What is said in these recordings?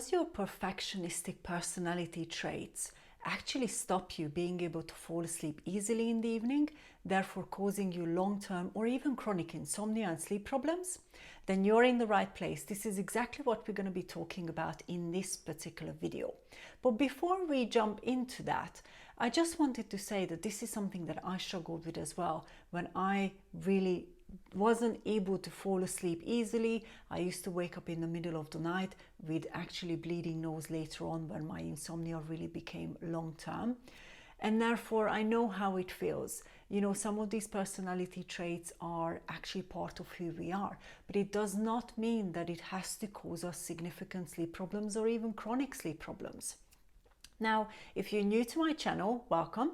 does your perfectionistic personality traits actually stop you being able to fall asleep easily in the evening, therefore causing you long-term or even chronic insomnia and sleep problems? Then you're in the right place. This is exactly what we're going to be talking about in this particular video. But before we jump into that, I just wanted to say that this is something that I struggled with as well when I really wasn't able to fall asleep easily. I used to wake up in the middle of the night with actually bleeding nose later on when my insomnia really became long term. And therefore I know how it feels. You know, some of these personality traits are actually part of who we are, but it does not mean that it has to cause us significant sleep problems or even chronic sleep problems. Now, if you're new to my channel, welcome.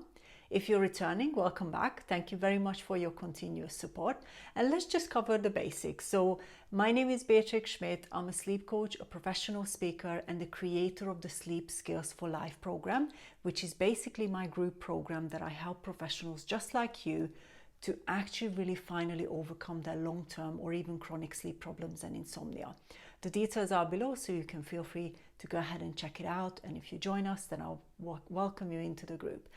If you're returning, welcome back. Thank you very much for your continuous support. And let's just cover the basics. So my name is Beatrix Schmidt. I'm a sleep coach, a professional speaker, and the creator of the Sleep Skills for Life program, which is basically my group program that I help professionals just like you to actually really finally overcome their long-term or even chronic sleep problems and insomnia. The details are below, so you can feel free to go ahead and check it out. And if you join us, then I'll welcome you into the group.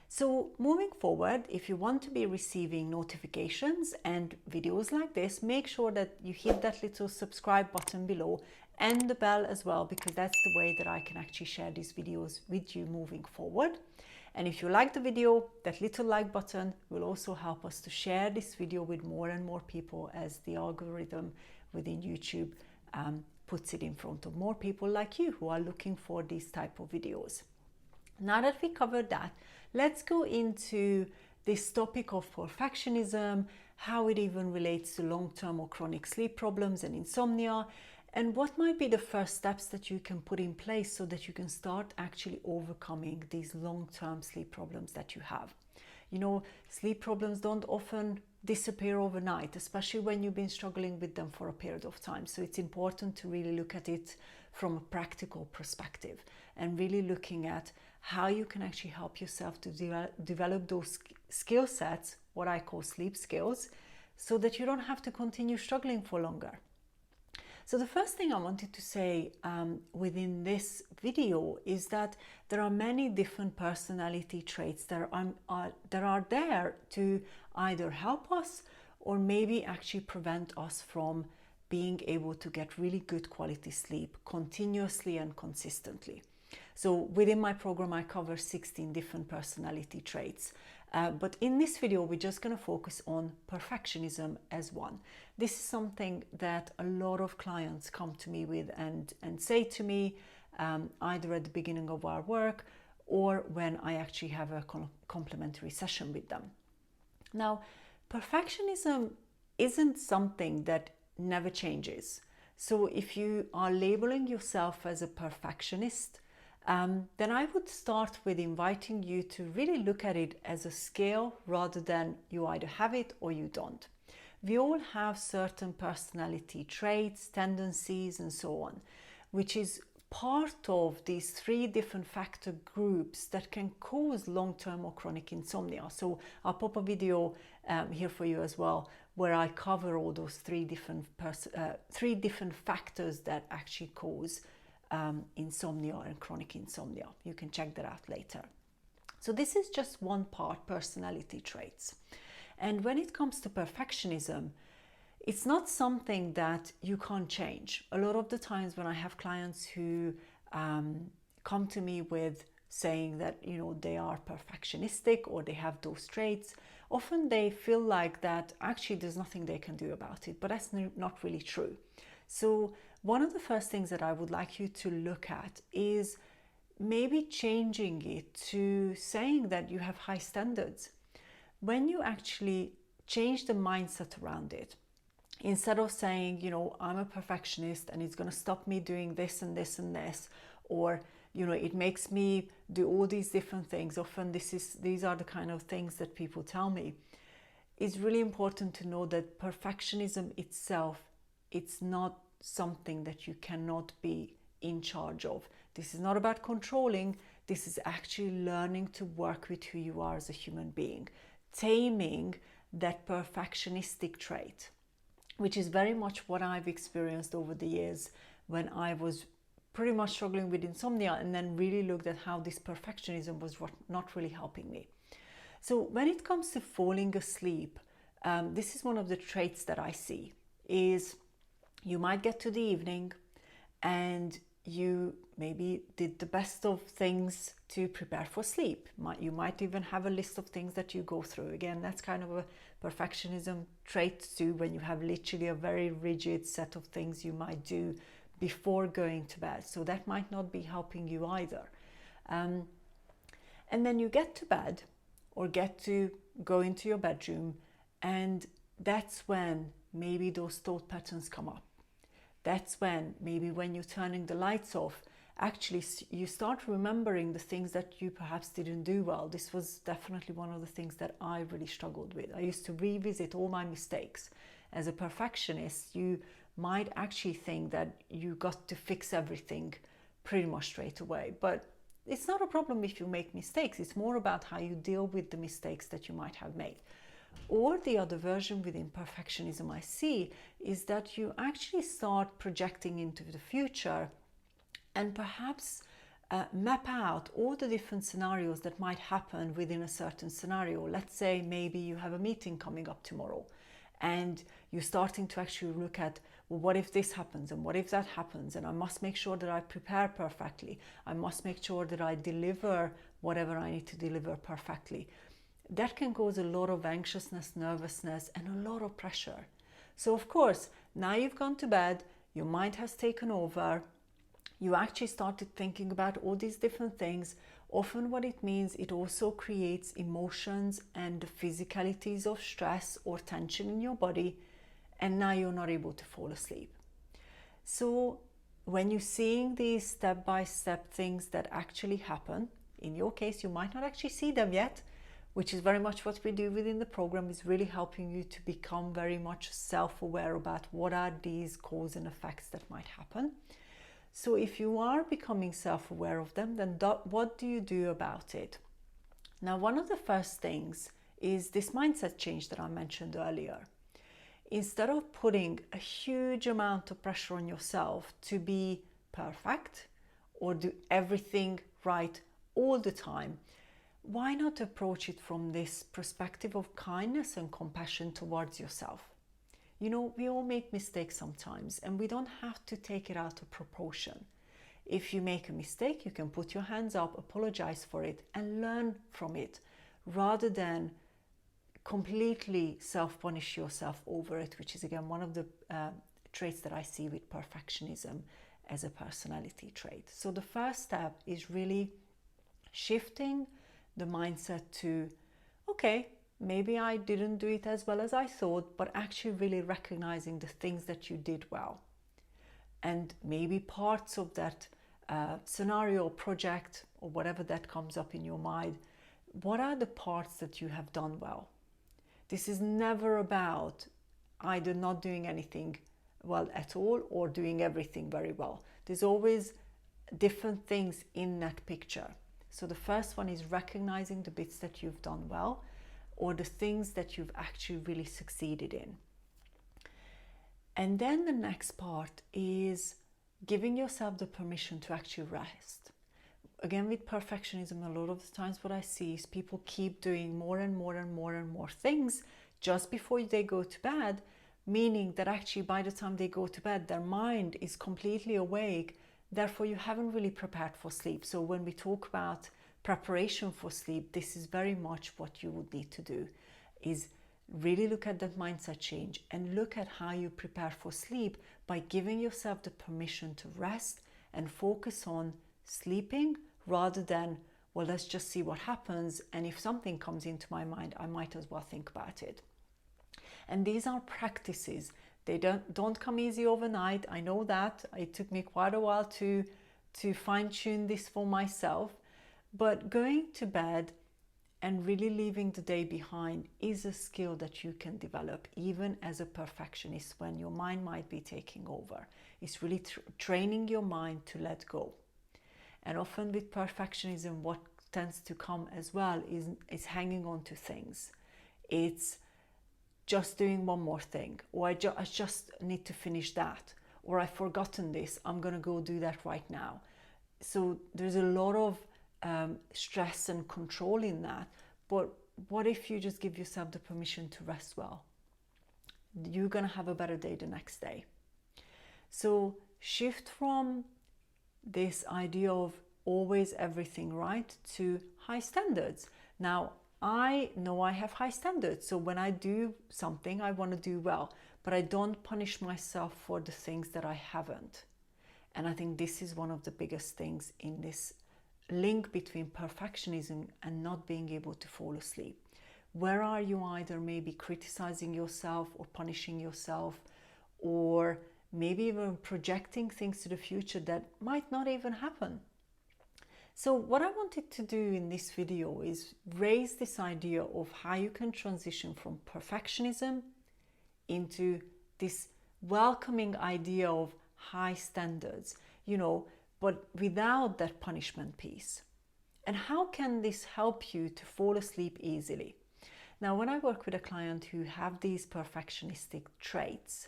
So moving forward, if you want to be receiving notifications and videos like this, make sure that you hit that little subscribe button below and the bell as well, because that's the way that I can actually share these videos with you moving forward. And if you like the video, that little like button will also help us to share this video with more and more people, as the algorithm within YouTube puts it in front of more people like you who are looking for these type of videos. Now that we covered that, let's go into this topic of perfectionism, how it even relates to long-term or chronic sleep problems and insomnia, and what might be the first steps that you can put in place so that you can start actually overcoming these long-term sleep problems that you have. You know, sleep problems don't often disappear overnight, especially when you've been struggling with them for a period of time. So it's important to really look at it from a practical perspective and really looking at how you can actually help yourself to develop those skill sets, what I call sleep skills, so that you don't have to continue struggling for longer. So the first thing I wanted to say within this video is that there are many different personality traits that are there to either help us or maybe actually prevent us from being able to get really good quality sleep continuously and consistently. So within my program, I cover 16 different personality traits. But in this video, we're just going to focus on perfectionism as one. This is something that a lot of clients come to me with and say to me, either at the beginning of our work or when I actually have a complimentary session with them. Now, perfectionism isn't something that never changes. So if you are labeling yourself as a perfectionist, then I would start with inviting you to really look at it as a scale rather than you either have it or you don't. We all have certain personality traits, tendencies, and so on, which is part of these 3 different factor groups that can cause long-term or chronic insomnia. So I'll pop a video here for you as well, where I cover all those 3 different factors that actually cause insomnia and chronic insomnia. You can check that out later. So this is just one part, personality traits. And when it comes to perfectionism, it's not something that you can't change. A lot of the times when I have clients who come to me with saying that, you know, they are perfectionistic or they have those traits, often they feel like that actually there's nothing they can do about it, but that's not really true. So one of the first things that I would like you to look at is maybe changing it to saying that you have high standards. When you actually change the mindset around it, instead of saying, you know, I'm a perfectionist and it's going to stop me doing this and this and this, or, you know, it makes me do all these different things. Often these are the kind of things that people tell me. It's really important to know that perfectionism itself, it's not something that you cannot be in charge of. This is not about controlling. This is actually learning to work with who you are as a human being, taming that perfectionistic trait, which is very much what I've experienced over the years when I was pretty much struggling with insomnia, and then really looked at how this perfectionism was not really helping me. So when it comes to falling asleep, this is one of the traits that I see, is you might get to the evening and you maybe did the best of things to prepare for sleep. You might even have a list of things that you go through. Again, that's kind of a perfectionism trait too, when you have literally a very rigid set of things you might do before going to bed. So that might not be helping you either. And then you get to bed or get to go into your bedroom, and that's when maybe those thought patterns come up. That's when maybe when you're turning the lights off, actually you start remembering the things that you perhaps didn't do well. This was definitely one of the things that I really struggled with. I used to revisit all my mistakes. As a perfectionist, you might actually think that you got to fix everything pretty much straight away. But it's not a problem if you make mistakes. It's more about how you deal with the mistakes that you might have made. Or the other version within perfectionism I see is that you actually start projecting into the future and perhaps map out all the different scenarios that might happen within a certain scenario. Let's say maybe you have a meeting coming up tomorrow and you're starting to actually look at, well, what if this happens and what if that happens, and I must make sure that I prepare perfectly. I must make sure that I deliver whatever I need to deliver perfectly. That can cause a lot of anxiousness, nervousness, and a lot of pressure. So of course, now you've gone to bed, your mind has taken over, you actually started thinking about all these different things. Often what it means, it also creates emotions and the physicalities of stress or tension in your body, and now you're not able to fall asleep. So when you're seeing these step-by-step things that actually happen, in your case, you might not actually see them yet, which is very much what we do within the program, is really helping you to become very much self-aware about what are these cause and effects that might happen. So if you are becoming self-aware of them, then what do you do about it? Now, one of the first things is this mindset change that I mentioned earlier. Instead of putting a huge amount of pressure on yourself to be perfect or do everything right all the time, why not approach it from this perspective of kindness and compassion towards yourself? You know, we all make mistakes sometimes, and we don't have to take it out of proportion. If you make a mistake, you can put your hands up, apologize for it, and learn from it, rather than completely self-punish yourself over it, which is again one of the traits that I see with perfectionism as a personality trait. So the first step is really shifting the mindset to, okay, maybe I didn't do it as well as I thought, but actually really recognizing the things that you did well. And maybe parts of that scenario, project, or whatever that comes up in your mind, what are the parts that you have done well? This is never about either not doing anything well at all or doing everything very well. There's always different things in that picture. So the first one is recognizing the bits that you've done well, or the things that you've actually really succeeded in. And then the next part is giving yourself the permission to actually rest. Again, with perfectionism, a lot of the times what I see is people keep doing more and more and more and more things just before they go to bed, meaning that actually by the time they go to bed, their mind is completely awake. Therefore, you haven't really prepared for sleep. So when we talk about preparation for sleep, this is very much what you would need to do, is really look at that mindset change and look at how you prepare for sleep by giving yourself the permission to rest and focus on sleeping, rather than, well, let's just see what happens, and if something comes into my mind, I might as well think about it. And these are practices. They don't come easy overnight. I know that. It took me quite a while to fine-tune this for myself. But going to bed and really leaving the day behind is a skill that you can develop even as a perfectionist, when your mind might be taking over. It's really training your mind to let go. And often with perfectionism, what tends to come as well is hanging on to things. It's just doing one more thing, or I just need to finish that, or I've forgotten this, I'm going to go do that right now. So there's a lot of stress and control in that. But what if you just give yourself the permission to rest well? You're going to have a better day the next day. So shift from this idea of always everything right to high standards. Now, I know I have high standards, so when I do something, I want to do well, but I don't punish myself for the things that I haven't. And I think this is one of the biggest things in this link between perfectionism and not being able to fall asleep. Where are you either maybe criticizing yourself or punishing yourself, or maybe even projecting things to the future that might not even happen? So what I wanted to do in this video is raise this idea of how you can transition from perfectionism into this welcoming idea of high standards, but without that punishment piece. And how can this help you to fall asleep easily? Now, when I work with a client who have these perfectionistic traits,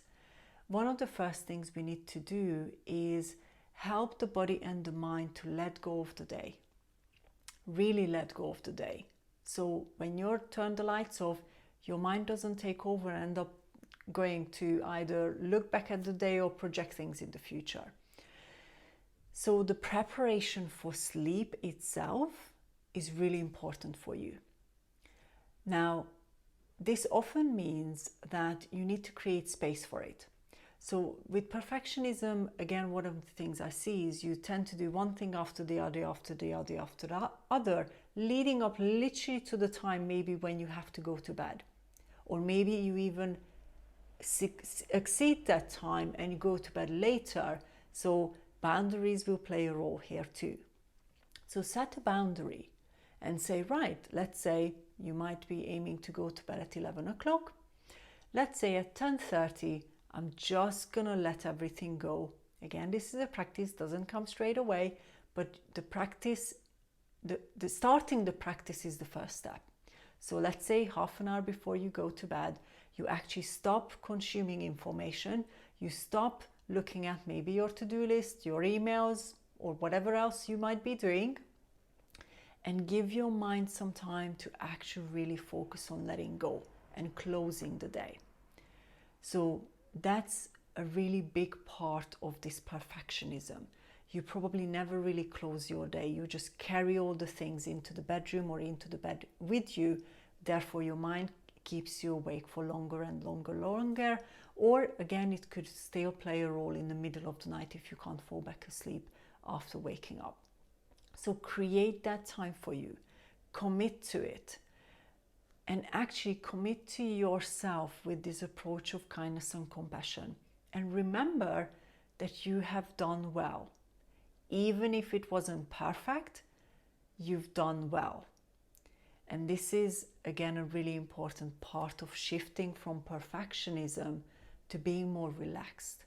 one of the first things we need to do is help the body and the mind to let go of the day. Really let go of the day. So when you turn the lights off, your mind doesn't take over and end up going to either look back at the day or project things in the future. So the preparation for sleep itself is really important for you. Now, this often means that you need to create space for it. So with perfectionism, again, one of the things I see is you tend to do one thing after the other, after the other, after the other, leading up literally to the time maybe when you have to go to bed. Or maybe you even exceed that time and you go to bed later. So boundaries will play a role here too. So set a boundary and say, right, let's say you might be aiming to go to bed at 11 o'clock. Let's say at 10:30, I'm just gonna let everything go. Again, this is a practice, doesn't come straight away, but the practice, the starting the practice is the first step. So let's say half an hour before you go to bed, you actually stop consuming information, you stop looking at maybe your to-do list, your emails, or whatever else you might be doing, and give your mind some time to actually really focus on letting go and closing the day. So that's a really big part of this perfectionism. You probably never really close your day. You just carry all the things into the bedroom or into the bed with you. Therefore, your mind keeps you awake for longer and longer. Or again, it could still play a role in the middle of the night if you can't fall back asleep after waking up. So create that time for you. Commit to it. And actually commit to yourself with this approach of kindness and compassion. And remember that you have done well. Even if it wasn't perfect, you've done well. And this is, again, a really important part of shifting from perfectionism to being more relaxed.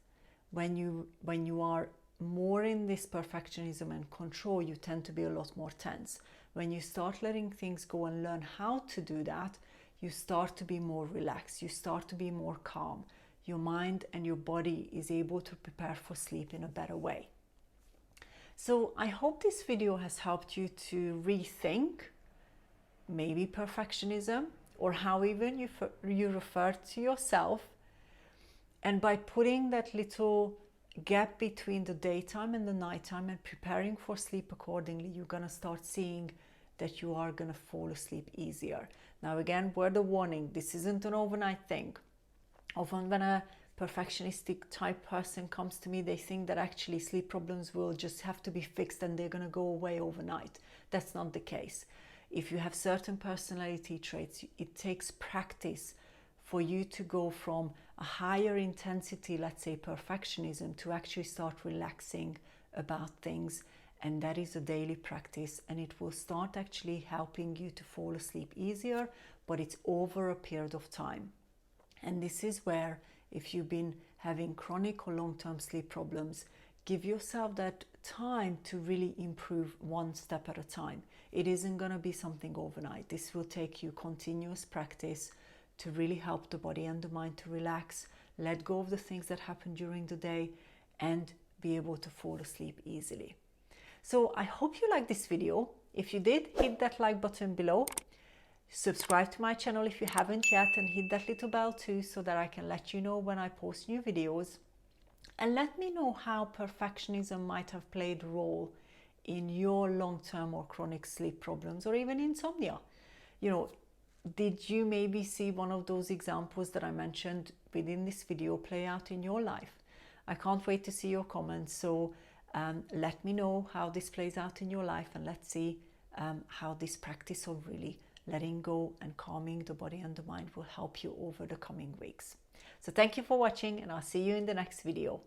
When you are more in this perfectionism and control, you tend to be a lot more tense. When you start letting things go and learn how to do that, you start to be more relaxed, you start to be more calm. Your mind and your body is able to prepare for sleep in a better way. So I hope this video has helped you to rethink maybe perfectionism, or how even you refer to yourself. And by putting that little gap between the daytime and the nighttime and preparing for sleep accordingly, you're going to start seeing that you are going to fall asleep easier. Now again, word of warning, this isn't an overnight thing. Often when a perfectionistic type person comes to me, they think that actually sleep problems will just have to be fixed and they're going to go away overnight. That's not the case. If you have certain personality traits, it takes practice for you to go from a higher intensity, let's say perfectionism, to actually start relaxing about things. And that is a daily practice, and it will start actually helping you to fall asleep easier, but it's over a period of time. And this is where, if you've been having chronic or long-term sleep problems, give yourself that time to really improve one step at a time. It isn't going to be something overnight. This will take you continuous practice to really help the body and the mind to relax, let go of the things that happen during the day, and be able to fall asleep easily. So I hope you liked this video. If you did, hit that like button below. Subscribe to my channel if you haven't yet, and hit that little bell too so that I can let you know when I post new videos. And let me know how perfectionism might have played a role in your long-term or chronic sleep problems, or even insomnia. You know, did you maybe see one of those examples that I mentioned within this video play out in your life? I can't wait to see your comments. So let me know how this plays out in your life, and let's see how this practice of really letting go and calming the body and the mind will help you over the coming weeks. So thank you for watching, and I'll see you in the next video.